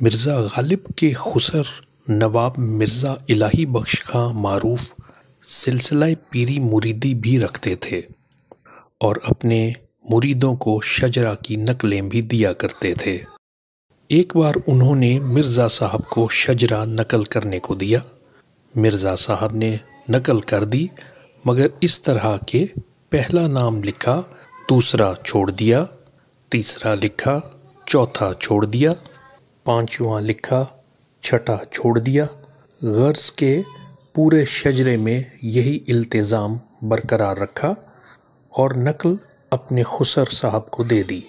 مرزا غالب کے خسر نواب مرزا الہی بخش خاں معروف سلسلہ پیری مریدی بھی رکھتے تھے اور اپنے مریدوں کو شجرہ کی نقلیں بھی دیا کرتے تھے۔ ایک بار انہوں نے مرزا صاحب کو شجرہ نقل کرنے کو دیا۔ مرزا صاحب نے نقل کر دی، مگر اس طرح کہ پہلا نام لکھا، دوسرا چھوڑ دیا، تیسرا لکھا، چوتھا چھوڑ دیا، پانچواں لکھا، چھٹا چھوڑ دیا، غرض کے پورے شجرے میں یہی التزام برقرار رکھا اور نقل اپنے خسر صاحب کو دے دی،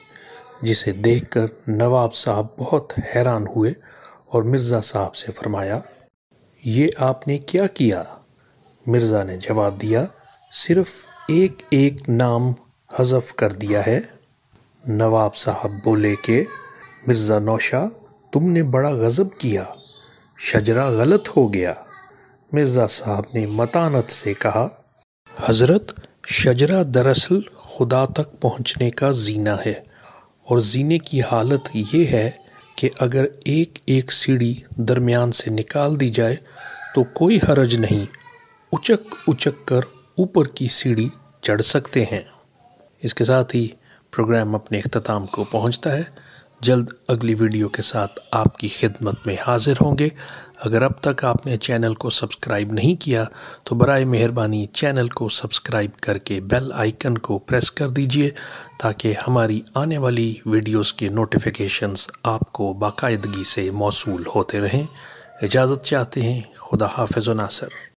جسے دیکھ کر نواب صاحب بہت حیران ہوئے اور مرزا صاحب سے فرمایا، یہ آپ نے کیا کیا؟ مرزا نے جواب دیا، صرف ایک ایک نام حذف کر دیا ہے۔ نواب صاحب بولے کہ مرزا نوشا، تم نے بڑا غضب کیا، شجرہ غلط ہو گیا۔ مرزا صاحب نے متانت سے کہا، حضرت، شجرہ دراصل خدا تک پہنچنے کا زینہ ہے، اور زینے کی حالت یہ ہے کہ اگر ایک ایک سیڑھی درمیان سے نکال دی جائے تو کوئی حرج نہیں، اچک اچک کر اوپر کی سیڑھی چڑھ سکتے ہیں۔ اس کے ساتھ ہی پروگرام اپنے اختتام کو پہنچتا ہے۔ جلد اگلی ویڈیو کے ساتھ آپ کی خدمت میں حاضر ہوں گے۔ اگر اب تک آپ نے چینل کو سبسکرائب نہیں کیا تو برائے مہربانی چینل کو سبسکرائب کر کے بیل آئیکن کو پریس کر دیجئے تاکہ ہماری آنے والی ویڈیوز کے نوٹیفیکیشنز آپ کو باقاعدگی سے موصول ہوتے رہیں۔ اجازت چاہتے ہیں، خدا حافظ و ناصر۔